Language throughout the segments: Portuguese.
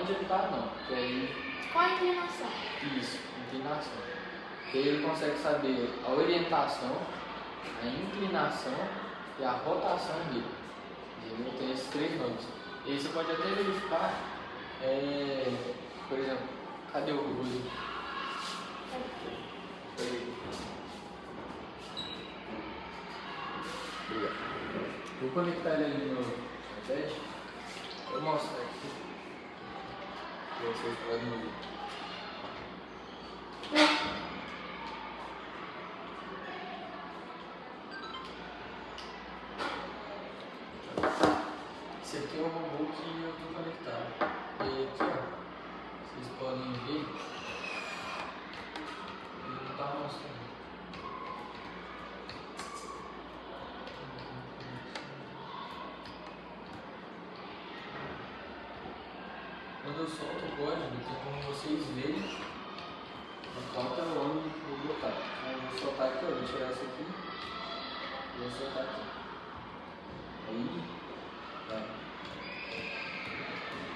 onde ele está não. Que aí, Qual a inclinação? isso, inclinação. Que aí ele consegue saber a orientação, a inclinação e a rotação dele. Ele tem esses 3 nomes. E aí você pode até verificar, por exemplo, cadê o Rui? Vou conectar ele ali no iPad. Vou mostrar aqui. Para vocês podem ver. Esse aqui é o robô que eu estou conectado. E aqui, ó, vocês podem ver. Ele não está mostrando. Quando eu solto o código, tem como vocês verem qual que é o ângulo que eu vou botar. Eu vou soltar aqui, ó, vou tirar isso aqui e vou soltar aqui. Aí, vai.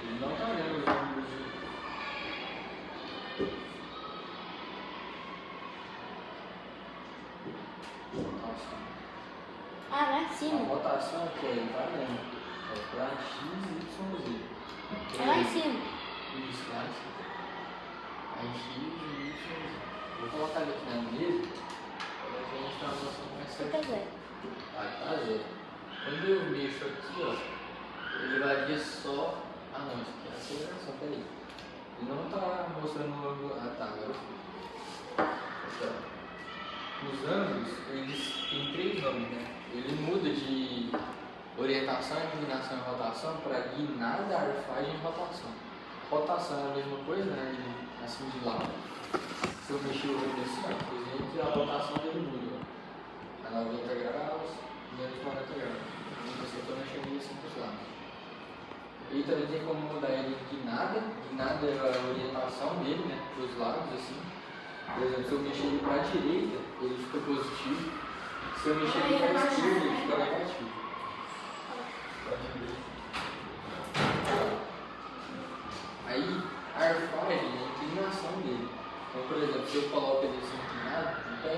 Ele não está vendo os ângulos de... rotação. Ah, lá em A cima. rotação aqui, ó, ele está vendo. É para X, Y, Z. É lá em cima. Isso, lá em cima. Aí X, Y, Z. Vou colocar ele aqui na mesa para a gente ter uma noção mais certa. Fica zero. Tá zero. Quando eu mexo aqui, ó, ele varia só. Ah não, isso aqui é a aceleração, peraí. Ele não tá mostrando o ângulo. Ah tá, agora eu fui. Aqui, ó. Os ângulos, eles têm 3 nomes, né? Ele muda de orientação, inclinação e rotação para guinada, arfagem e rotação. Rotação é a mesma coisa, né? Ele assim de lado. Se eu mexer o olho assim, ó, vocês veem que a rotação dele muda, ó. A 90 graus, menos 40 graus. Você está mexendo ele assim para os lados. E também tem como mudar ele em guinada. Guinada é a orientação dele, né? Para os lados, assim. Por exemplo, se eu mexer ele para a direita, ele fica positivo. Se eu mexer ele para a esquerda, ele fica negativo. Pode ver. Aí, a arfagem é a inclinação dele. Então, por exemplo, se eu coloco ele assim inclinado, em pé,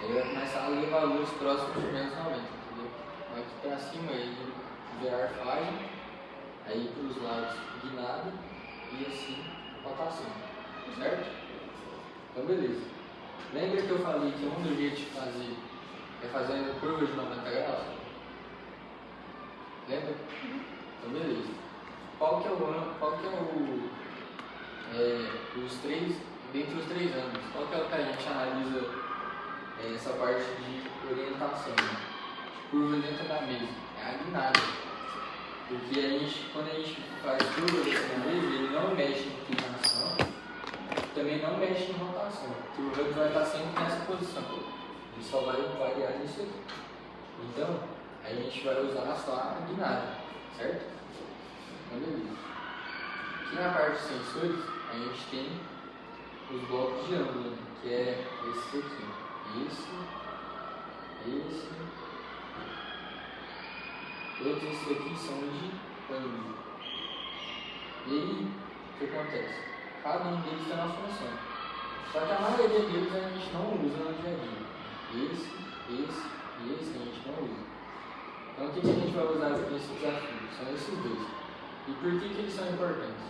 ele vai começar a ler valores próximos de menos 90, entendeu? Então, aqui para cima ele vê a arfagem, aí para os lados guinada e assim rotação, certo? Então, beleza. Lembra que eu falei que um dos jeitos de fazer é fazendo curva de 90 graus? Lembra? Então, beleza. Qual que é os 3, dentre os 3 ângulos, qual que é o que a gente analisa essa parte de orientação, né? De curva dentro da mesa? É a guinada. Porque quando a gente faz curva dentro da mesa, ele não mexe em inclinação, também não mexe em rotação. O ângulo vai estar sempre nessa posição. Ele só vai variar nisso aqui. Então, a gente vai usar só a guinada, certo? Então, beleza. Aqui na parte de sensores, a gente tem os blocos de ângulo, que é esse aqui. Esse. Todos esses aqui são de ângulo. E aí, o que acontece? Cada um deles tem uma função. Só que a maioria deles a gente não usa no dia a dia. Esse e esse a gente não usa. Então o que a gente vai usar nesse desafio? São esses 2. E por que eles são importantes?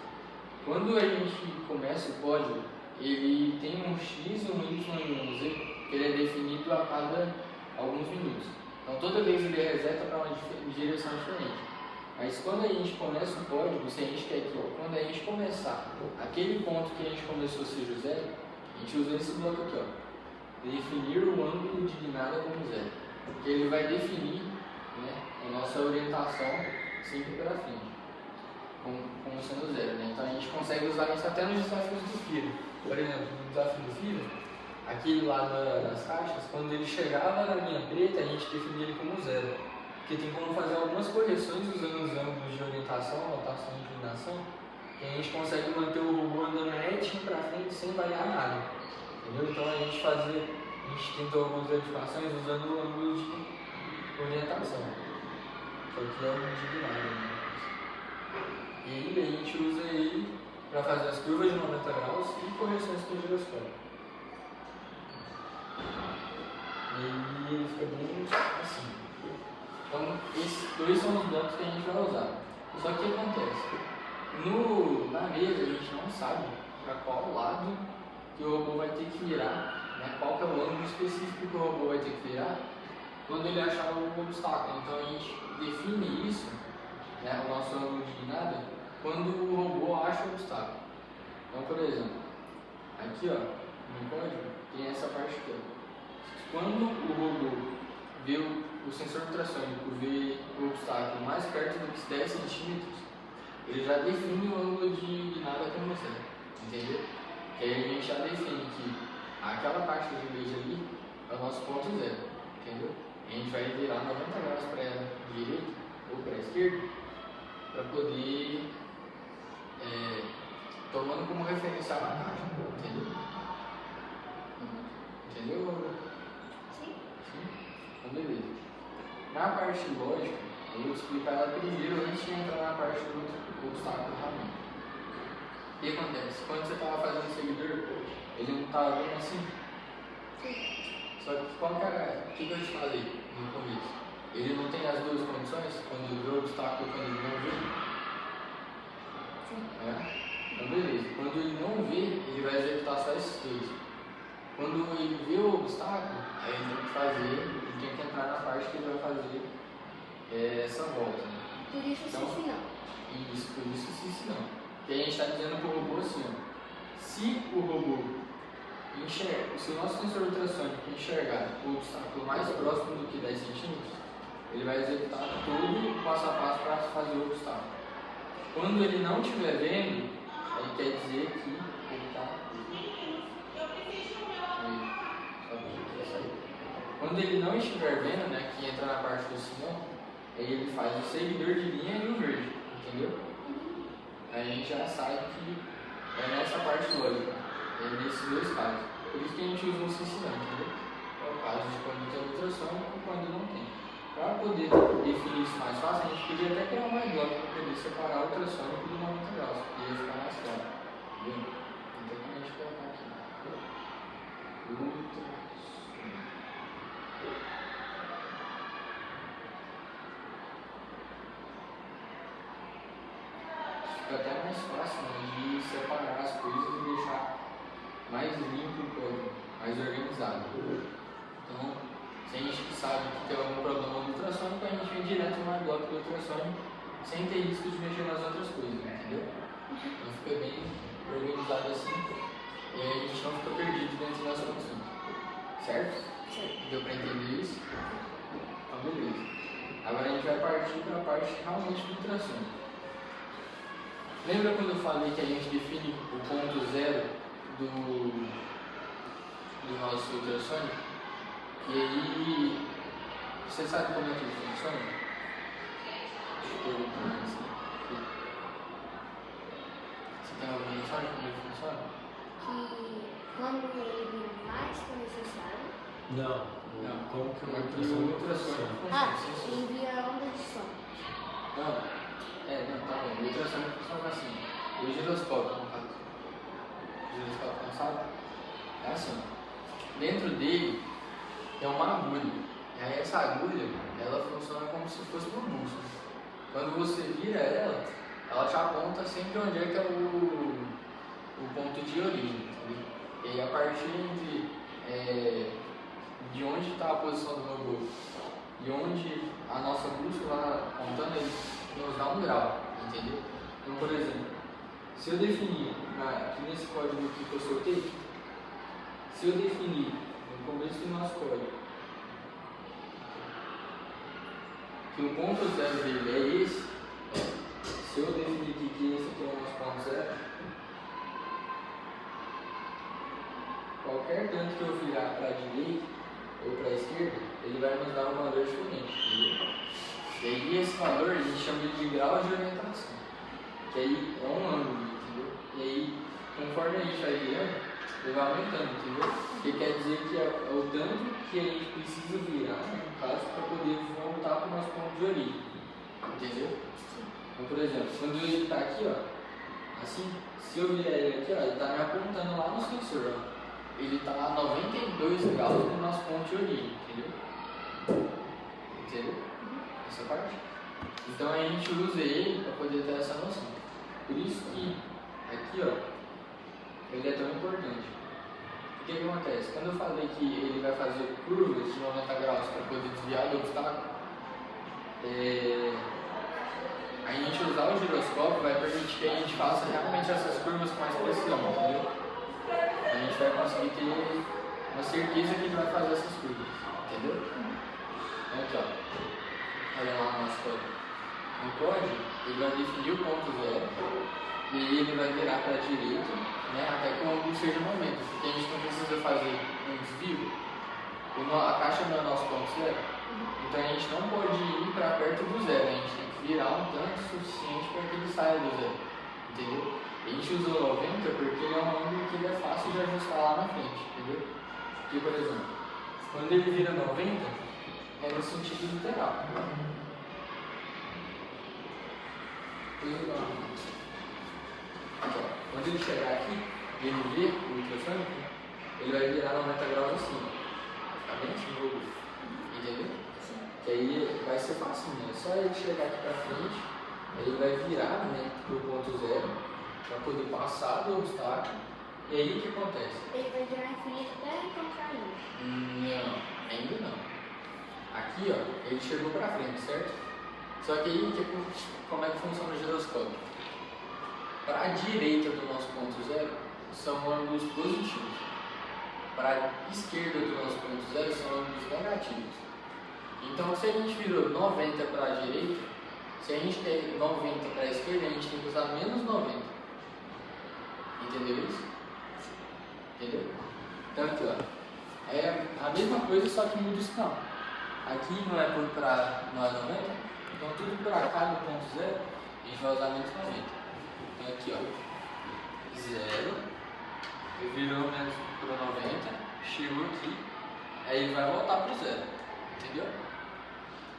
Quando a gente começa o código, ele tem um X, um Y e um Z, que ele é definido a cada alguns minutos. Então toda vez ele reseta para uma direção diferente. Mas quando a gente começa o código, se a gente quer que quando a gente começar aquele ponto que a gente começou seja o zero, a gente usa esse bloco aqui, ó. Definir o ângulo de guinada como zero. Porque ele vai definir, né, a nossa orientação sempre para frente, como sendo zero, né? Então a gente consegue usar isso até nos desafios do FIRA. Por exemplo, no desafio do FIRA, aquele lá das caixas, quando ele chegava na linha preta, a gente definia ele como zero. Porque tem como fazer algumas correções usando os ângulos de orientação, rotação e inclinação, e a gente consegue manter o robô andando retinho para frente sem variar nada. Entendeu? Então a gente tentou algumas verificações usando o ângulo de orientação. Só que é um de guinada, né? E aí a gente usa ele para fazer as curvas de 90 graus e correções com o giroscópio. E ele fica bem assim. Então, esses dois são os blocos que a gente vai usar. Só que o que acontece? Na mesa a gente não sabe para qual lado que o robô vai ter que virar, né? Qual que é o ângulo específico que o robô vai ter que virar quando ele achar o obstáculo. Então a gente define isso, né, o nosso ângulo de guinada, quando o robô acha o obstáculo. Então, por exemplo, aqui ó, no código tem essa parte aqui. Ó. Quando o robô vê o sensor ultrassônico vê o obstáculo mais perto do que 10 centímetros, ele já define o ângulo de guinada como zero, entendeu? Que aí a gente já define que aquela parte de vez ali é o nosso ponto zero, entendeu? A gente vai virar 90 graus para a direita ou para a esquerda para poder tomando como referência a caixa, entendeu? Entendeu? Sim. Sim? Então beleza. Na parte lógica, eu vou te explicar ela primeiro antes de entrar na parte do obstáculo realmente. O que acontece? Quando você estava fazendo o seguidor, ele não estava vendo assim? Sim. Só que qual que era? O que eu te falei no começo? Ele não tem as duas condições, quando vê o obstáculo e quando ele não vê? Sim. Então beleza. Quando ele não vê, ele vai executar só esses dois. Quando ele vê o obstáculo, aí ele tem que entrar na parte que ele vai fazer essa volta. Né? Por isso então, sim, não. Isso, por isso sim, não. Porque a gente está dizendo para o robô assim, ó, se o robô enxerga, se o nosso sensor ultrassônico enxergar o obstáculo mais próximo do que 10 centímetros, ele vai executar todo o passo a passo para fazer o obstáculo. Quando ele não estiver vendo, aí quer dizer que ele está... Quando ele não estiver vendo, né, que entra na parte do sinal, aí ele faz o seguidor de linha e o verde, entendeu? Aí a gente já sabe que é nessa parte lógica, é nesses dois casos. Por isso que a gente usa um sinal, entendeu? É o caso de quando tem ultrassônico e quando não tem. Para poder definir isso mais fácil, a gente podia até criar uma bloco para poder separar o ultrassônico do 90 graus, que ia ficar mais claro. Entendeu? Então a gente colocar aqui. Ultrassônico. Fica até mais fácil, né, de separar as coisas e deixar mais limpo o código, mais organizado. Então, se a gente sabe que tem algum problema no ultrassônico, a gente vem direto no bloco do ultrassônico sem ter risco de mexer nas outras coisas, entendeu? Então fica bem organizado assim e aí a gente não fica perdido dentro das funções. Certo? Certo. Deu para entender isso? Então beleza. Agora a gente vai partir para a parte realmente do ultrassônico. Lembra quando eu falei que a gente define o ponto zero do nosso ultrassônico? E aí, você sabe como é que ele funciona? Deixa eu perguntar antes. Você tem alguma noção de como ele funciona? Que quando ele vira mais que o necessário. Não. Como que o ultrassônico funciona? Ele envia onda de som. Não, tá bom. O ultrassônico funciona assim. O giroscópio, no caso. O giroscópio, não sabe? É assim. Dentro dele tem uma agulha. E aí essa agulha, ela funciona como se fosse uma bússola. Quando você vira ela te aponta sempre onde é que é o ponto de origem. Entendeu? E aí a partir de onde está a posição do robô e onde a nossa bússola apontando, ele nos dá um grau, entendeu? Então, por exemplo, se eu definir, aqui nesse código aqui que eu soltei, se eu definir no começo do nosso código que o ponto zero dele é esse, se eu definir que esse aqui é o nosso ponto zero, qualquer tanto que eu virar para a direita ou para a esquerda, ele vai nos dar um valor diferente, entendeu? E aí esse valor a gente chama de grau de orientação, que aí é um ângulo, entendeu? E aí, conforme a gente vai virando, ele vai aumentando, entendeu? Que quer dizer que é o tanto que a gente precisa virar, né, no caso, para poder voltar para o nosso ponto de origem, entendeu? Então, por exemplo, quando ele está aqui, ó, Assim, se eu virar ele aqui, ó, ele está me apontando lá no sensor, ó. Ele está a 92 graus do nosso ponto de origem, entendeu? Entendeu? Essa parte. Então a gente usa ele para poder ter essa noção. Por isso que aqui, ó, ele é tão importante. O que acontece? Quando eu falei que ele vai fazer curvas de 90 graus para poder desviar do obstáculo, a gente usar o giroscópio vai permitir que a gente faça realmente essas curvas com mais precisão, entendeu? A gente vai conseguir ter uma certeza que ele vai fazer essas curvas, entendeu? Aqui, ó. Olha lá o nosso código. No código, ele vai definir o ponto zero e aí ele vai virar para a direita, né, até que o ângulo seja 90, porque a gente não precisa fazer um desvio. A caixa não é nosso ponto zero, então a gente não pode ir para perto do zero, a gente tem que virar um tanto suficiente para que ele saia do zero, entendeu? A gente usa o 90 porque ele é um ângulo que ele é fácil de ajustar lá na frente, entendeu? Aqui, por exemplo, quando ele vira 90, é no sentido literal. Quando ele chegar aqui e ele vê o ultrassônico, ele vai virar 90 graus assim, tá bem assim, entendeu? Que aí vai ser fácil, né? É só ele chegar aqui pra frente, aí ele vai virar, né, pro ponto zero, para poder passar do obstáculo, e aí o que acontece? Ele vai virar infinito até encontrar ele. Não, ainda não. Aqui, ó, ele chegou pra frente, certo? Só que aí, como é que funciona o giroscópio? Para a direita do nosso ponto zero, são ângulos positivos. Para a esquerda do nosso ponto zero, são ângulos negativos. Então, se a gente virou 90 para a direita, se a gente quer 90 para a esquerda, a gente tem que usar menos 90. Entendeu isso? Entendeu? Então, aqui, ó. É a mesma coisa, só que muda o sinal. Aqui não é não é 90, então tudo para cá no ponto zero, a gente vai usar menos 90. Então aqui, ó, 0, virou menos para 90, chegou aqui, aí ele vai voltar para o 0, entendeu?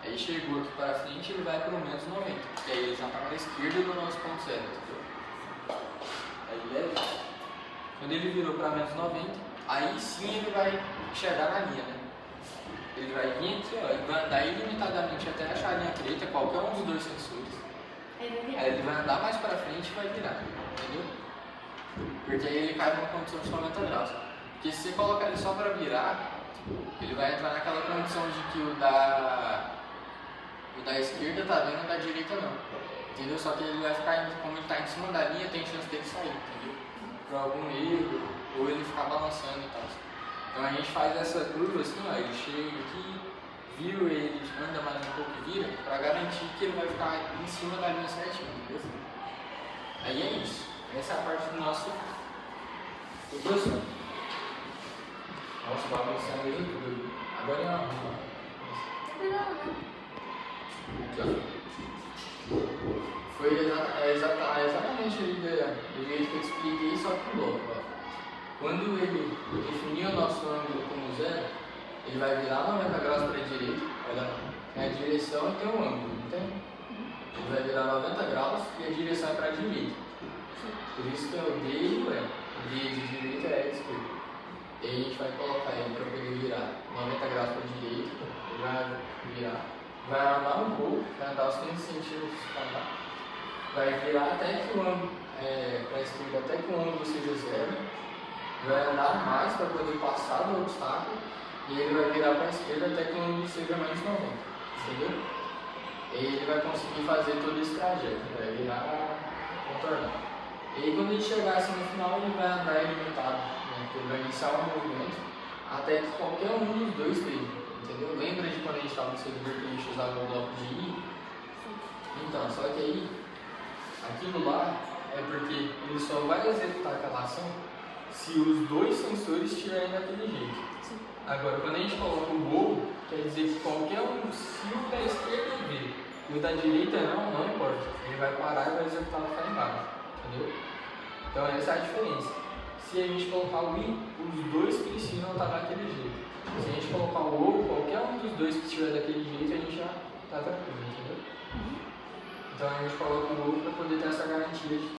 Aí chegou aqui para frente, ele vai para o menos 90, que aí ele já está para a esquerda do nosso ponto 0, entendeu? Aí beleza? Quando ele virou para menos 90, aí sim ele vai chegar na linha, né? Ele vai vir aqui, ó, ele vai andar ilimitadamente até achar a linha direita, qualquer um dos dois sensores. Aí ele vai andar mais para frente e vai virar, entendeu? Porque aí ele cai numa condição de 90 graus. Porque se você colocar ele só para virar, ele vai entrar naquela condição de que o da esquerda tá vendo, o da direita não, entendeu? Só que ele vai ficar, como ele está em cima da linha, tem chance dele sair, entendeu? Por algum erro, ou ele ficar balançando e tal. Então a gente faz essa curva assim, ó, ele chega aqui, viu, ele anda mais um pouco e vira, para garantir que ele vai ficar em cima da linha certinho, entendeu? Aí é isso. Essa é a parte do nosso ultrassom. Nossa, vai acontecer a mesma coisa. Agora é uma rua. Aqui, ó. Foi exatamente do jeito que eu expliquei, só que louco, ó. Quando ele definir o nosso ângulo como zero, ele vai virar 90 graus para a direita, olha, é a direção e tem um ângulo, não tem? Ele vai virar 90 graus e a direção é para a direita. Por isso que é o D e o E. O D de direita é a esquerda. E aí a gente vai colocar ele para poder virar 90 graus para a direita, ele vai virar, vai andar um pouco, vai andar uns 15 centímetros para andar, vai virar até que o ângulo, para a esquerda, até que o ângulo seja zero, vai andar mais para poder passar do obstáculo, e ele vai virar para a esquerda até que o ângulo seja menos 90, entendeu? E ele vai conseguir fazer todo esse trajeto, vai virar, contornar. E aí quando ele chegar assim no final, ele vai andar ilimitado, né? Ele vai iniciar o movimento até que qualquer um dos dois esteja, entendeu? Lembra de quando a gente estava no servidor que a gente usava o bloco de I? Então, só que aí, aquilo lá é porque ele só vai executar aquela ação se os dois sensores estiverem daquele jeito. Agora, quando a gente coloca o gol, quer dizer que qualquer um, se o da esquerda ver e o da direita não importa. Ele vai parar e vai executar o que está embaixo, entendeu? Então essa é a diferença. Se a gente colocar o I, os dois precisam estar daquele jeito. Se a gente colocar o O, qualquer um dos dois que estiver daquele jeito, a gente já está tranquilo, entendeu? Então a gente coloca o O para poder ter essa garantia de